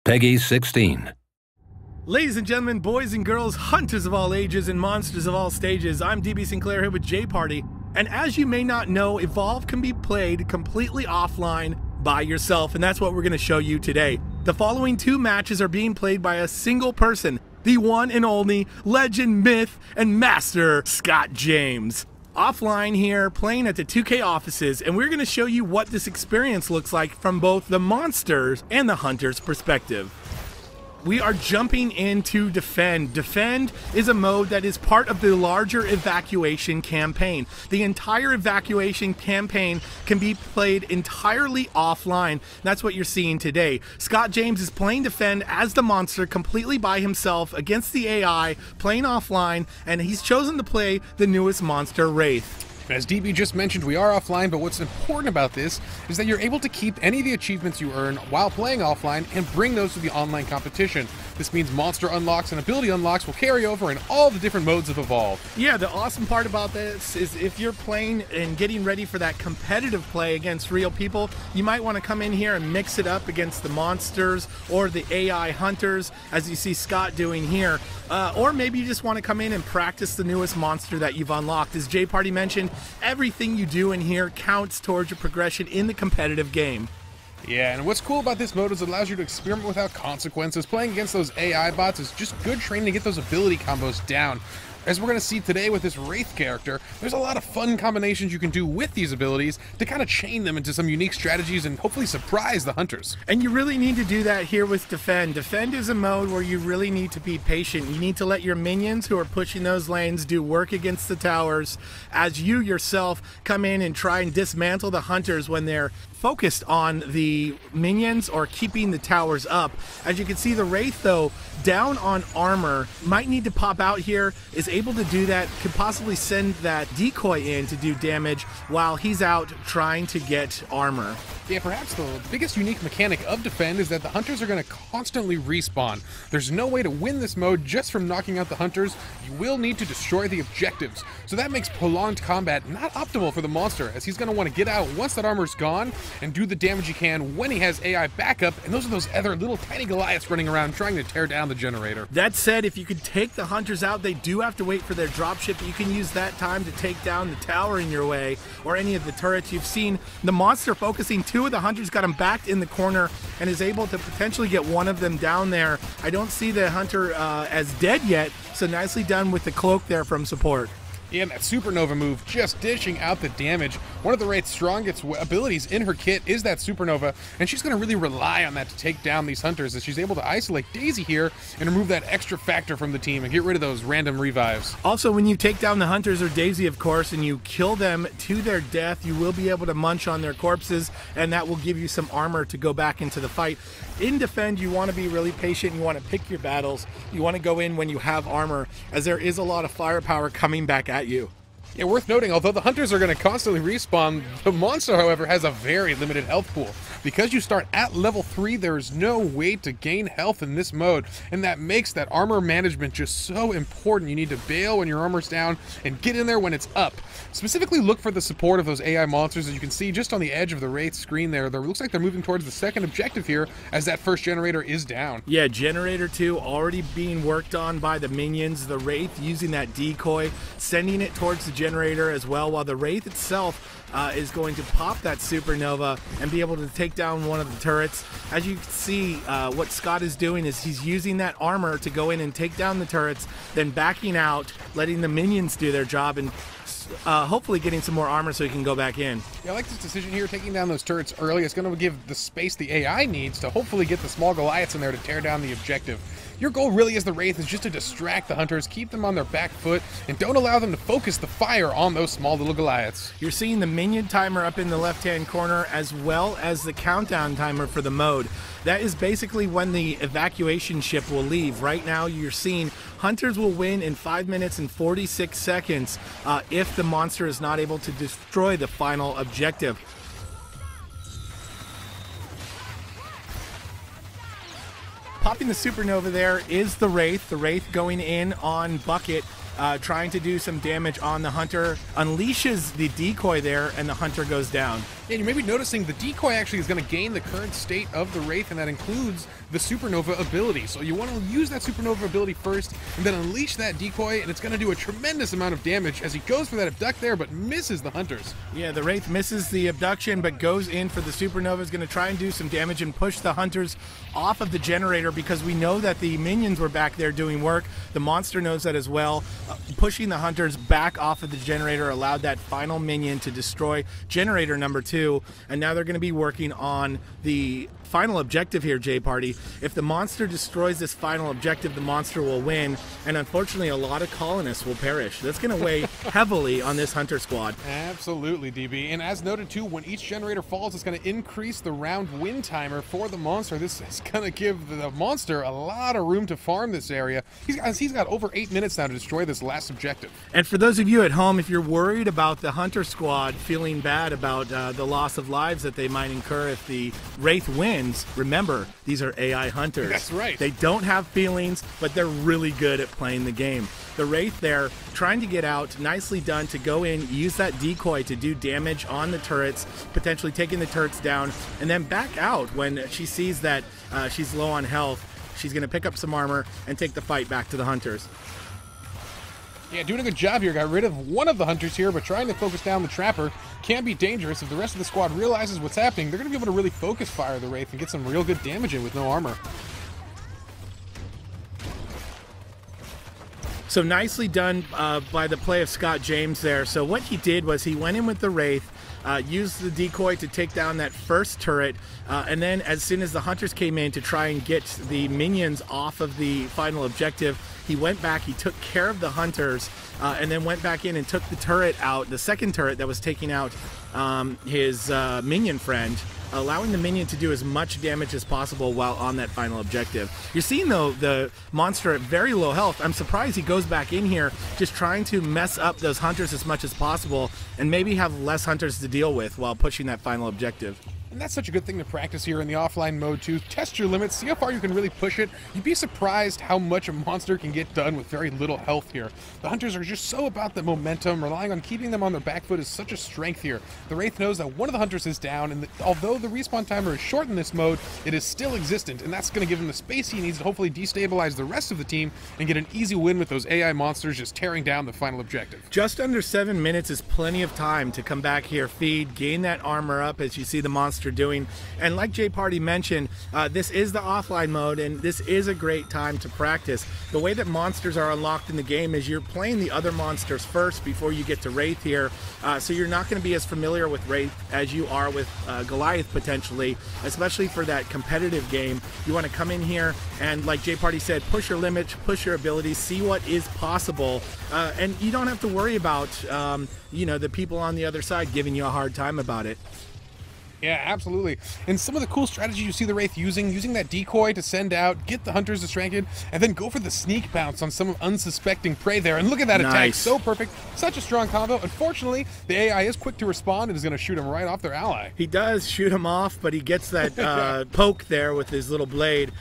Peggy 16. Ladies and gentlemen, boys and girls, hunters of all ages and monsters of all stages, I'm DB Sinclair here with J Party, and as you may not know, Evolve can be played completely offline by yourself, and that's what we're going to show you today. The following two matches are being played by a single person, the one and only legend, myth, and master Scott James. Offline here, playing at the 2K offices, and we're going to show you what this experience looks like from both the monsters and the hunter's perspective. We are jumping into Defend. Defend is a mode that is part of the larger Evacuation Campaign. The entire Evacuation Campaign can be played entirely offline. That's what you're seeing today. Scott James is playing Defend as the monster completely by himself against the AI, playing offline, and he's chosen to play the newest monster, Wraith. As DB just mentioned, we are offline, but what's important about this is that you're able to keep any of the achievements you earn while playing offline and bring those to the online competition. This means monster unlocks and ability unlocks will carry over in all the different modes of Evolve. Yeah, the awesome part about this is if you're playing and getting ready for that competitive play against real people, you might want to come in here and mix it up against the monsters or the AI hunters, as you see Scott doing here. Or maybe you just want to come in and practice the newest monster that you've unlocked. As J Party mentioned, everything you do in here counts towards your progression in the competitive game. Yeah, and what's cool about this mode is it allows you to experiment without consequences. Playing against those AI bots is just good training to get those ability combos down. As we're going to see today with this Wraith character, there's a lot of fun combinations you can do with these abilities to kind of chain them into some unique strategies and hopefully surprise the hunters. And you really need to do that here with Defend. Defend is a mode where you really need to be patient. You need to let your minions who are pushing those lanes do work against the towers as you yourself come in and try and dismantle the hunters when they're focused on the minions or keeping the towers up. As you can see, the Wraith, though, down on armor, might need to pop out here, is able to do that, could possibly send that decoy in to do damage while he's out trying to get armor. Yeah, perhaps the biggest unique mechanic of Defend is that the hunters are going to constantly respawn. There's no way to win this mode just from knocking out the hunters. You will need to destroy the objectives. So that makes prolonged combat not optimal for the monster, as he's going to want to get out once that armor's gone and do the damage he can when he has AI backup, and those are those other little tiny Goliaths running around trying to tear down the generator. That said, if you could take the hunters out, they do have to wait for their dropship. You can use that time to take down the tower in your way or any of the turrets. You've seen the monster focusing two of the hunters, got him backed in the corner, and is able to potentially get one of them down there. I don't see the hunter as dead yet, so nicely done with the cloak there from support. Yeah, and that Supernova move just dishing out the damage. One of the Wraith's strongest abilities in her kit is that Supernova, and she's going to really rely on that to take down these hunters, as she's able to isolate Daisy here and remove that extra factor from the team and get rid of those random revives. Also, when you take down the hunters or Daisy, of course, and you kill them to their death, you will be able to munch on their corpses, and that will give you some armor to go back into the fight. In Defend, you want to be really patient. You want to pick your battles. You want to go in when you have armor, as there is a lot of firepower coming back at you. Yeah, worth noting, although the hunters are going to constantly respawn, the monster, however, has a very limited health pool. Because you start at level 3, there is no way to gain health in this mode, and that makes that armor management just so important. You need to bail when your armor's down and get in there when it's up. Specifically, look for the support of those AI monsters. As you can see just on the edge of the Wraith screen there, looks like they're moving towards the second objective here as that first generator is down. Yeah, generator 2 already being worked on by the minions. The Wraith using that decoy, sending it towards the generator as well, while the Wraith itself is going to pop that Supernova and be able to take down one of the turrets. As you can see, what Scott is doing is he's using that armor to go in and take down the turrets, then backing out, letting the minions do their job, and hopefully getting some more armor so he can go back in. Yeah, I like this decision here, taking down those turrets early. It's going to give the space the AI needs to hopefully get the small Goliaths in there to tear down the objective. Your goal really as the Wraith is just to distract the hunters, keep them on their back foot, and don't allow them to focus the fire on those small little Goliaths. You're seeing the minion timer up in the left-hand corner, as well as the countdown timer for the mode. That is basically when the evacuation ship will leave. Right now, you're seeing hunters will win in 5 minutes and 46 seconds if the monster is not able to destroy the final objective. Popping the Supernova there is the Wraith. The Wraith going in on Bucket, trying to do some damage on the Hunter, unleashes the decoy there, and the Hunter goes down. Yeah, you may be noticing the decoy actually is going to gain the current state of the Wraith, and that includes the Supernova ability. So you want to use that Supernova ability first, and then unleash that decoy, and it's going to do a tremendous amount of damage as he goes for that abduct there, but misses the Hunters. Yeah, the Wraith misses the abduction, but goes in for the Supernova. Is going to try and do some damage and push the Hunters off of the generator, because we know that the minions were back there doing work. The monster knows that as well. Pushing the Hunters back off of the generator allowed that final minion to destroy generator number 2, and now they're going to be working on the final objective here, J-Party. If the monster destroys this final objective, the monster will win, and unfortunately a lot of colonists will perish. That's going to weigh heavily on this Hunter squad. Absolutely, DB. And as noted too, when each generator falls, it's going to increase the round win timer for the monster. This is going to give the monster a lot of room to farm this area. He's got over 8 minutes now to destroy this last objective. And for those of you at home, if you're worried about the Hunter squad feeling bad about the loss of lives that they might incur if the Wraith wins, remember, these are AI Hunters. That's right. They don't have feelings, but they're really good at playing the game. The Wraith there, trying to get out, nicely done to go in, use that decoy to do damage on the turrets, potentially taking the turrets down, and then back out when she sees that she's low on health. She's going to pick up some armor and take the fight back to the Hunters. Yeah, doing a good job here. Got rid of one of the Hunters here, but trying to focus down the Trapper can be dangerous. If the rest of the squad realizes what's happening, they're going to be able to really focus fire the Wraith and get some real good damage in with no armor. So nicely done by the play of Scott James there. So what he did was he went in with the Wraith, used the decoy to take down that first turret, and then as soon as the Hunters came in to try and get the minions off of the final objective, he went back, he took care of the Hunters, and then went back in and took the turret out, the second turret that was taking out his minion friend, allowing the minion to do as much damage as possible while on that final objective. You're seeing, though, the monster at very low health. I'm surprised he goes back in here just trying to mess up those Hunters as much as possible and maybe have less Hunters to deal with while pushing that final objective. And that's such a good thing to practice here in the offline mode too. Test your limits, see how far you can really push it. You'd be surprised how much a monster can get done with very little health here. The Hunters are just so about the momentum, relying on keeping them on their back foot is such a strength here. The Wraith knows that one of the Hunters is down, and although the respawn timer is short in this mode, it is still existent, and that's going to give him the space he needs to hopefully destabilize the rest of the team and get an easy win with those AI monsters just tearing down the final objective. Just under 7 minutes is plenty of time to come back here, feed, gain that armor up as you see the monster doing. And like J-Party mentioned, this is the offline mode, and this is a great time to practice. The way that monsters are unlocked in the game is you're playing the other monsters first before you get to Wraith here, so you're not going to be as familiar with Wraith as you are with Goliath potentially, especially for that competitive game. You want to come in here and, like J-Party said, push your limits, push your abilities, see what is possible, and you don't have to worry about you know, the people on the other side giving you a hard time about it. Yeah, absolutely. And some of the cool strategies you see the Wraith using that decoy to send out, get the Hunters distracted, and then go for the sneak bounce on some unsuspecting prey there. And look at that attack, so perfect. Such a strong combo. Unfortunately, the AI is quick to respond and is going to shoot him right off their ally. He does shoot him off, but he gets that poke there with his little blade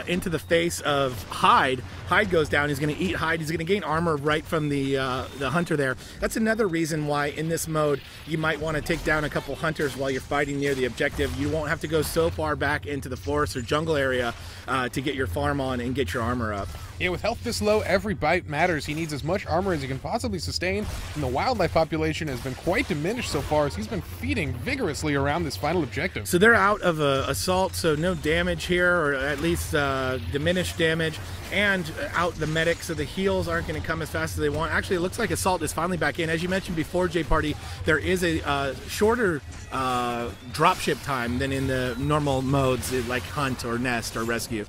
into the face of Hyde. Hyde goes down. He's going to eat Hyde. He's going to gain armor right from the Hunter there. That's another reason why in this mode you might want to take down a couple Hunters while you're fighting near the objective. You won't have to go so far back into the forest or jungle area to get your farm on and get your armor up. Yeah, with health this low, every bite matters. He needs as much armor as he can possibly sustain, and the wildlife population has been quite diminished so far as he's been feeding vigorously around this final objective. So they're out of assault, so no damage here, or at least diminished damage, and out the medic, so the heals aren't going to come as fast as they want. Actually, it looks like assault is finally back in. As you mentioned before, J-Party, there is a shorter dropship time than in the normal modes like hunt or nest or rescue.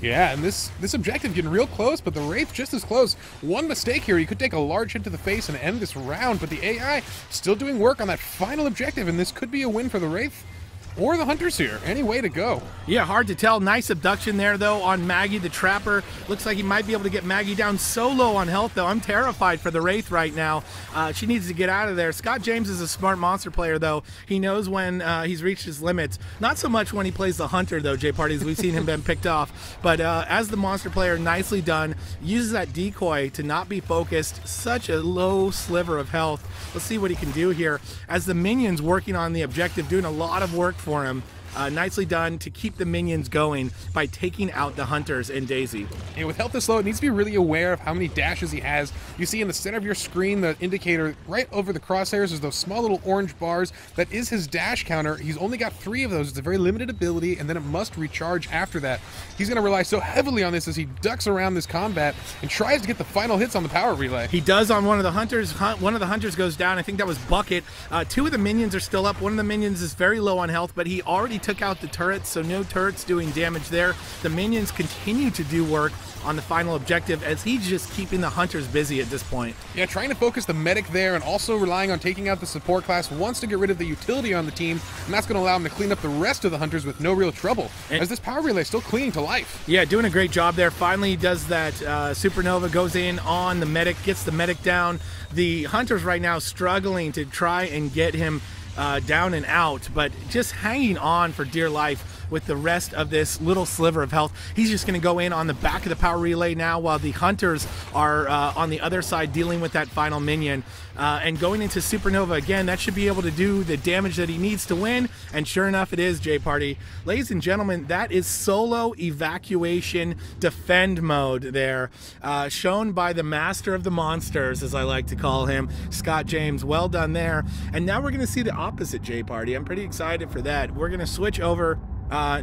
Yeah, and this objective getting real close, but the Wraith just as close. One mistake here, he could take a large hit to the face and end this round, but the AI still doing work on that final objective, and this could be a win for the Wraith. or the hunters here. Any way to go. Yeah, hard to tell. Nice abduction there, though, on Maggie the Trapper. Looks like he might be able to get Maggie down so low on health, though. I'm terrified for the Wraith right now. She needs to get out of there. Scott James is a smart monster player, though. He knows when he's reached his limits. Not so much when he plays the Hunter, though, Jay Parties. We've seen him been picked off. But as the monster player, nicely done. Uses that decoy to not be focused. Such a low sliver of health. Let's see what he can do here. As the minions working on the objective, doing a lot of work for him. Nicely done to keep the minions going by taking out the hunters and Daisy. And with health this low, it needs to be really aware of how many dashes he has. You see in the center of your screen, the indicator right over the crosshairs is those small little orange bars. That is his dash counter. He's only got 3 of those. It's a very limited ability, and then it must recharge after that. He's going to rely so heavily on this as he ducks around this combat and tries to get the final hits on the power relay. He does on one of the hunters. One of the hunters goes down. I think that was Bucket. 2 of the minions are still up. One of the minions is very low on health, but he already took out the turrets, so no turrets doing damage there. The minions continue to do work on the final objective as he's just keeping the hunters busy at this point. Yeah, trying to focus the medic there and also relying on taking out the support class. Wants to get rid of the utility on the team, and that's going to allow him to clean up the rest of the hunters with no real trouble, as this power relay is still clinging to life. Yeah, doing a great job there. Finally he does that supernova, goes in on the medic, gets the medic down. The hunters right now struggling to try and get him down and out, but just hanging on for dear life with the rest of this little sliver of health. He's just going to go in on the back of the power relay now while the hunters are on the other side dealing with that final minion. And going into supernova again, that should be able to do the damage that he needs to win, and sure enough it is, Jay Party. Ladies and gentlemen, that is solo evacuation defend mode there, shown by the master of the monsters, as I like to call him, Scott James. Well done there. And now we're going to see the opposite, Jay Party. I'm pretty excited for that. We're going to switch over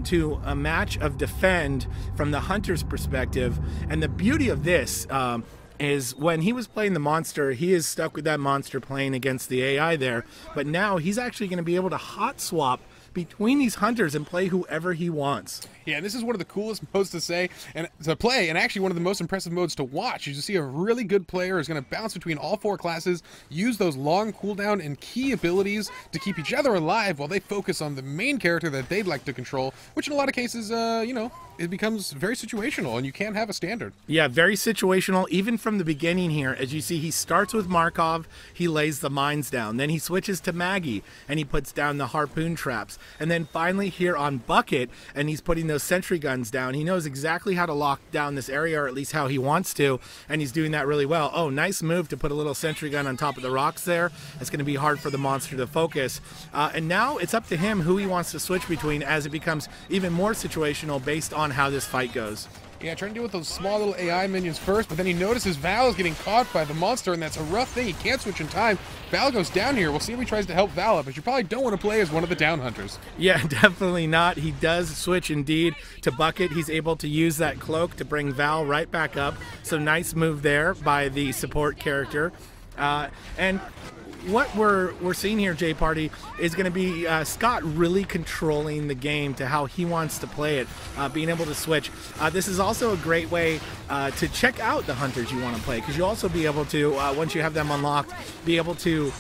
to a match of defend from the hunter's perspective. And the beauty of this is when he was playing the monster, he is stuck with that monster playing against the AI there, but now he's actually going to be able to hot swap between these hunters and play whoever he wants. Yeah, this is one of the coolest modes to play, and actually one of the most impressive modes to watch. You see a really good player is going to bounce between all 4 classes, use those long cooldown and key abilities to keep each other alive while they focus on the main character that they'd like to control, which in a lot of cases, you know, it becomes very situational, and you can't have a standard. Yeah, very situational, even from the beginning here. As you see, he starts with Markov, he lays the mines down. Then he switches to Maggie, and he puts down the harpoon traps. And then finally here on Bucket, and he's putting those sentry guns down. He knows exactly how to lock down this area, or at least how he wants to, and he's doing that really well. Oh, nice move to put a little sentry gun on top of the rocks there. It's going to be hard for the monster to focus. And now it's up to him who he wants to switch between as it becomes even more situational based on how this fight goes. Yeah, trying to deal with those small little AI minions first, but then he notices Val is getting caught by the monster, and that's a rough thing. He can't switch in time. Val goes down here. We'll see if he tries to help Val up, but you probably don't want to play as one of the down hunters. Yeah, definitely not. He does switch indeed to Bucket. He's able to use that cloak to bring Val right back up. So nice move there by the support character. And what we're seeing here, Jay Party, is going to be Scott really controlling the game to how he wants to play it, being able to switch. This is also a great way to check out the hunters you want to play, because you'll also be able to, once you have them unlocked, be able to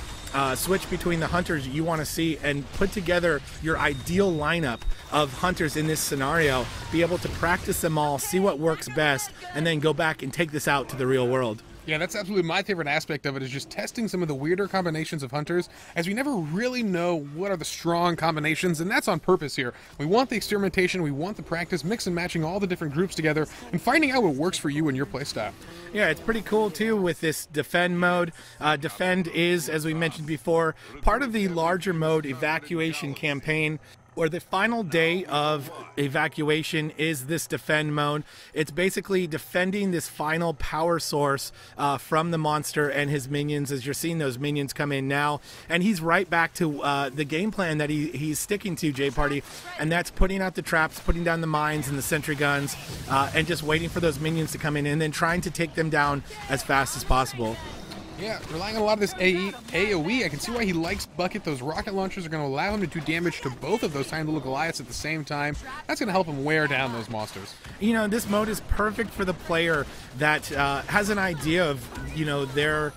switch between the hunters you want to see and put together your ideal lineup of hunters in this scenario, be able to practice them all, see what works best, and then go back and take this out to the real world. Yeah, that's absolutely my favorite aspect of it, is just testing some of the weirder combinations of hunters, as we never really know what are the strong combinations, and that's on purpose here. We want the experimentation, we want the practice, mix and matching all the different groups together, and finding out what works for you and your playstyle. Yeah, it's pretty cool too with this defend mode. Defend is, as we mentioned before, part of the larger mode Evacuation Campaign, or the final day of evacuation is this defend mode. It's basically defending this final power source from the monster and his minions, as you're seeing those minions come in now. And he's right back to the game plan that he's sticking to, Jay Party, and that's putting out the traps, putting down the mines and the sentry guns, and just waiting for those minions to come in and then trying to take them down as fast as possible. Yeah, relying on a lot of this AoE, I can see why he likes Bucket. Those rocket launchers are going to allow him to do damage to both of those tiny little Goliaths at the same time. That's going to help him wear down those monsters. You know, this mode is perfect for the player that has an idea of, you know, their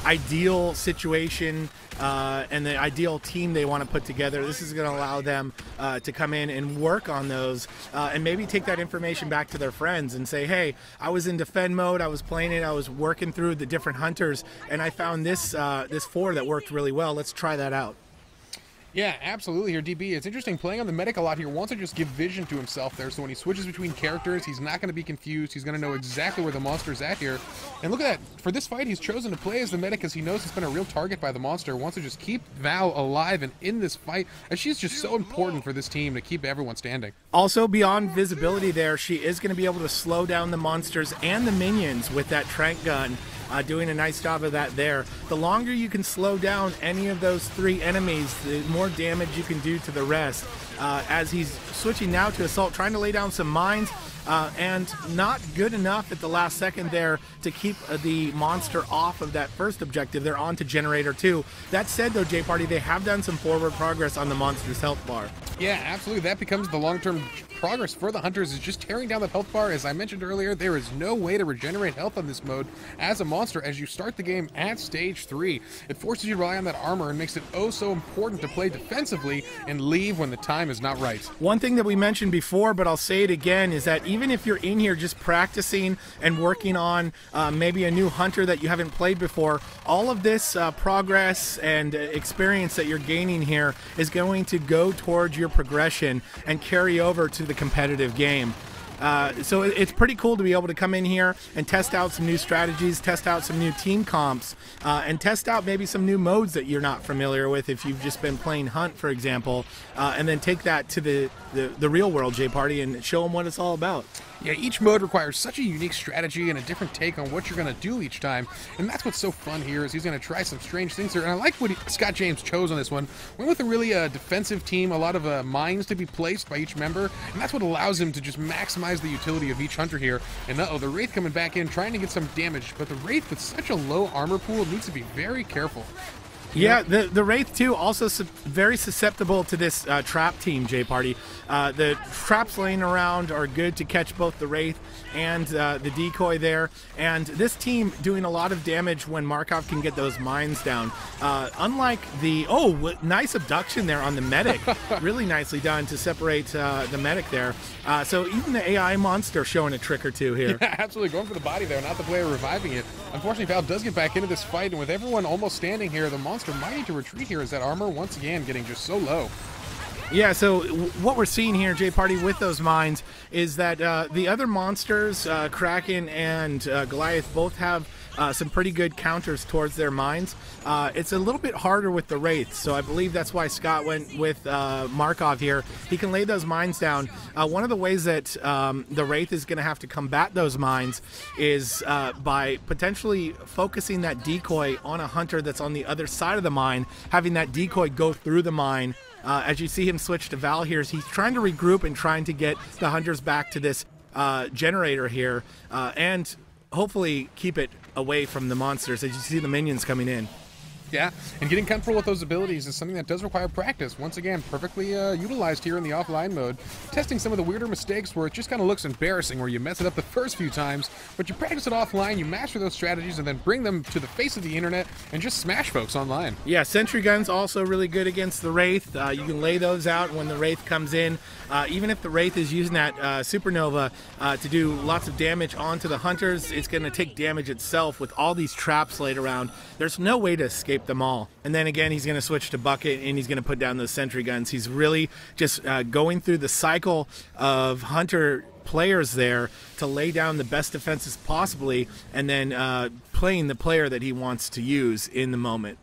ideal situation and the ideal team they want to put together. This is going to allow them to come in and work on those and maybe take that information back to their friends and say, hey, I was in defend mode, I was playing it, I was working through the different hunters, and I found this this 4 that worked really well. Let's try that out. Yeah, absolutely here, DB. It's interesting playing on the medic a lot here. Wants to just give vision to himself there, so when he switches between characters, he's not going to be confused. He's going to know exactly where the monster's at here. And look at that. For this fight, he's chosen to play as the medic because he knows he's been a real target by the monster. Wants to just keep Val alive and in this fight, as she's just so important for this team to keep everyone standing. Also, beyond visibility there, she is going to be able to slow down the monsters and the minions with that trank gun. Doing a nice job of that there. The longer you can slow down any of those 3 enemies, the more damage you can do to the rest. As he's switching now to Assault, trying to lay down some mines, and not good enough at the last second there to keep the monster off of that first objective. They're on to Generator 2. That said, though, J-Party, they have done some forward progress on the monster's health bar. Yeah, absolutely. That becomes the long-term progress for the Hunters, is just tearing down the health bar. As I mentioned earlier, there is no way to regenerate health on this mode as a monster as you start the game at stage 3. It forces you to rely on that armor and makes it oh so important to play defensively and leave when the time is not right. One thing that we mentioned before, but I'll say it again, is that even if you're in here just practicing and working on maybe a new hunter that you haven't played before, all of this progress and experience that you're gaining here is going to go towards your progression and carry over to the competitive game. So it's pretty cool to be able to come in here and test out some new strategies, test out some new team comps, and test out maybe some new modes that you're not familiar with if you've just been playing Hunt, for example, and then take that to the real world, J-Party, and show them what it's all about. Yeah, each mode requires such a unique strategy and a different take on what you're going to do each time, and that's what's so fun here, is he's going to try some strange things here. And I like what Scott James chose on this one. Went with a really defensive team, a lot of mines to be placed by each member, and that's what allows him to just maximize the utility of each hunter here. And uh-oh, the Wraith coming back in, trying to get some damage, but the Wraith with such a low armor pool needs to be very careful. Yeah, the Wraith too, also very susceptible to this trap team, J-Party. The traps laying around are good to catch both the Wraith and the decoy there. And this team doing a lot of damage when Markov can get those mines down. Unlike the, nice abduction there on the medic. Really nicely done to separate the medic there. So even the AI monster showing a trick or two here. Yeah, absolutely, going for the body there, not the player reviving it. Unfortunately, Val does get back into this fight, and with everyone almost standing here, the monster might need to retreat here as that armor once again getting just so low. Yeah, so what we're seeing here, J-Party, with those mines is that the other monsters, Kraken and Goliath, both have some pretty good counters towards their mines. It's a little bit harder with the Wraiths, so I believe that's why Scott went with Markov here. He can lay those mines down. One of the ways that the Wraith is going to have to combat those mines is by potentially focusing that decoy on a hunter that's on the other side of the mine, having that decoy go through the mine. As you see him switch to Val here, he's trying to regroup and trying to get the hunters back to this generator here and hopefully keep it away from the monsters as you see the minions coming in. Yeah, and getting comfortable with those abilities is something that does require practice. Once again, perfectly utilized here in the offline mode. Testing some of the weirder mistakes where it just kind of looks embarrassing, where you mess it up the first few times, but you practice it offline, you master those strategies, and then bring them to the face of the internet and just smash folks online. Yeah, sentry guns also really good against the Wraith. You can lay those out when the Wraith comes in. Even if the Wraith is using that supernova to do lots of damage onto the hunters, it's going to take damage itself with all these traps laid around. There's no way to escape them all. And then again, he's going to switch to Bucket and he's going to put down those sentry guns. He's really just going through the cycle of hunter players there to lay down the best defenses possibly, and then playing the player that he wants to use in the moment.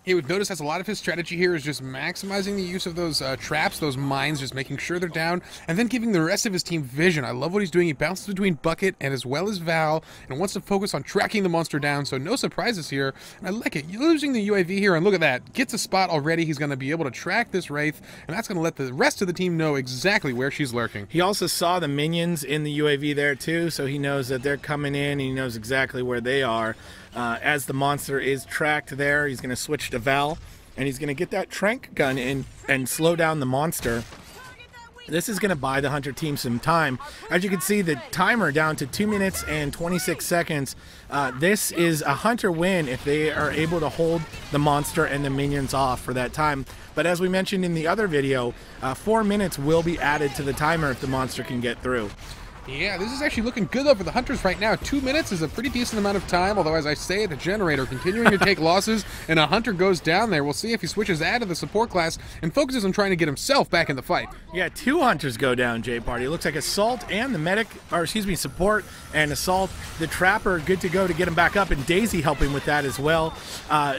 You would notice as a lot of his strategy here is just maximizing the use of those traps, those mines, just making sure they're down, and then giving the rest of his team vision. I love what he's doing. He bounces between Bucket and as well as Val, and wants to focus on tracking the monster down, so no surprises here. And I like it. You're losing the UAV here, and look at that. Gets a spot already. He's going to be able to track this Wraith, and that's going to let the rest of the team know exactly where she's lurking. He also saw the minions in the UAV there too, so he knows that they're coming in, and he knows exactly where they are. As the monster is tracked there, he's going to switch to Val, and he's going to get that trank gun in and slow down the monster. This is going to buy the hunter team some time. As you can see, the timer down to 2 minutes and 26 seconds. This is a hunter win if they are able to hold the monster and the minions off for that time. But as we mentioned in the other video, 4 minutes will be added to the timer if the monster can get through. Yeah, this is actually looking good though for the hunters right now. 2 minutes is a pretty decent amount of time, although as I say, the generator continuing to take losses and a hunter goes down there. We'll see if he switches out of the support class and focuses on trying to get himself back in the fight. Yeah, 2 hunters go down, J Party. It looks like Assault and the medic, or excuse me, support and Assault. The Trapper good to go to get him back up, and Daisy helping with that as well.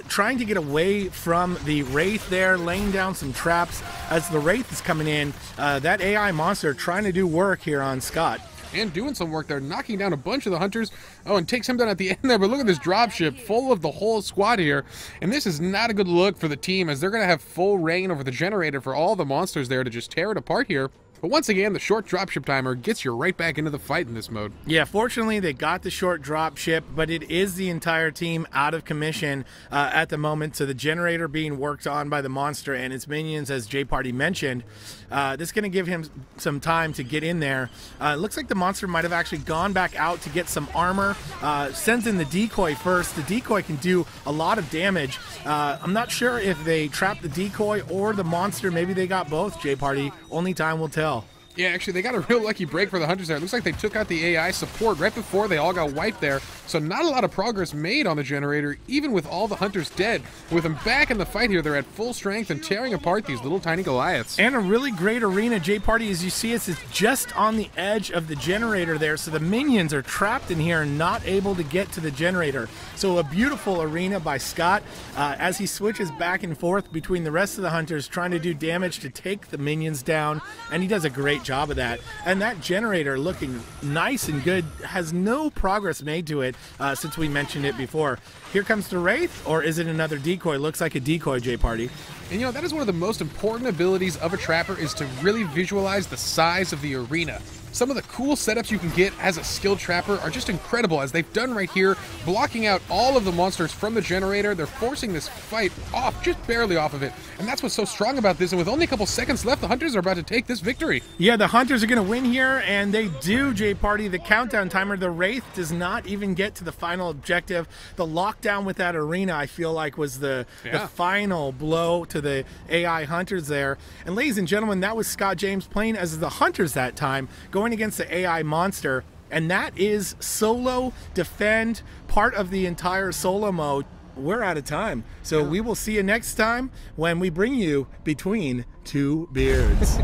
Trying to get away from the Wraith there, laying down some traps as the Wraith is coming in. That AI monster trying to do work here on Scott. And doing some work there, knocking down a bunch of the hunters. Oh, and takes him down at the end there, but look at this dropship full of the whole squad here. And this is not a good look for the team, as they're going to have full reign over the generator for all the monsters there to just tear it apart here. But once again, the short dropship timer gets you right back into the fight in this mode. Yeah, fortunately, they got the short dropship, but it is the entire team out of commission at the moment. So the generator being worked on by the monster and its minions, as J Party mentioned. This is going to give him some time to get in there. It looks like the monster might have actually gone back out to get some armor. Sends in the decoy first. The decoy can do a lot of damage. I'm not sure if they trapped the decoy or the monster. Maybe they got both, J Party. Only time will tell. Yeah, actually, they got a real lucky break for the hunters there. It looks like they took out the AI support right before they all got wiped there. So not a lot of progress made on the generator, even with all the hunters dead. With them back in the fight here, they're at full strength and tearing apart these little tiny Goliaths. And a really great arena, J Party, as you see it's just on the edge of the generator there. So the minions are trapped in here and not able to get to the generator. So a beautiful arena by Scott as he switches back and forth between the rest of the hunters, trying to do damage to take the minions down. And he does a great job of that. And that generator looking nice and good, has no progress made to it since we mentioned it before. Here comes the Wraith, or is it another decoy? Looks like a decoy, J Party. And you know, that is one of the most important abilities of a Trapper, is to really visualize the size of the arena. Some of the cool setups you can get as a skilled Trapper are just incredible, as they've done right here, blocking out all of the monsters from the generator. They're forcing this fight off, just barely off of it. And that's what's so strong about this, and with only a couple seconds left, the hunters are about to take this victory. Yeah, the hunters are going to win here, and they do, J Party. The countdown timer, the Wraith does not even get to the final objective. The lockdown with that arena, I feel like, was the final blow to the AI hunters there. And ladies and gentlemen, that was Scott James playing as the hunters that time, going against the AI monster. And that is solo defend, part of the entire solo mode. We're out of time, so we will see you next time when we bring you Between Two Beards.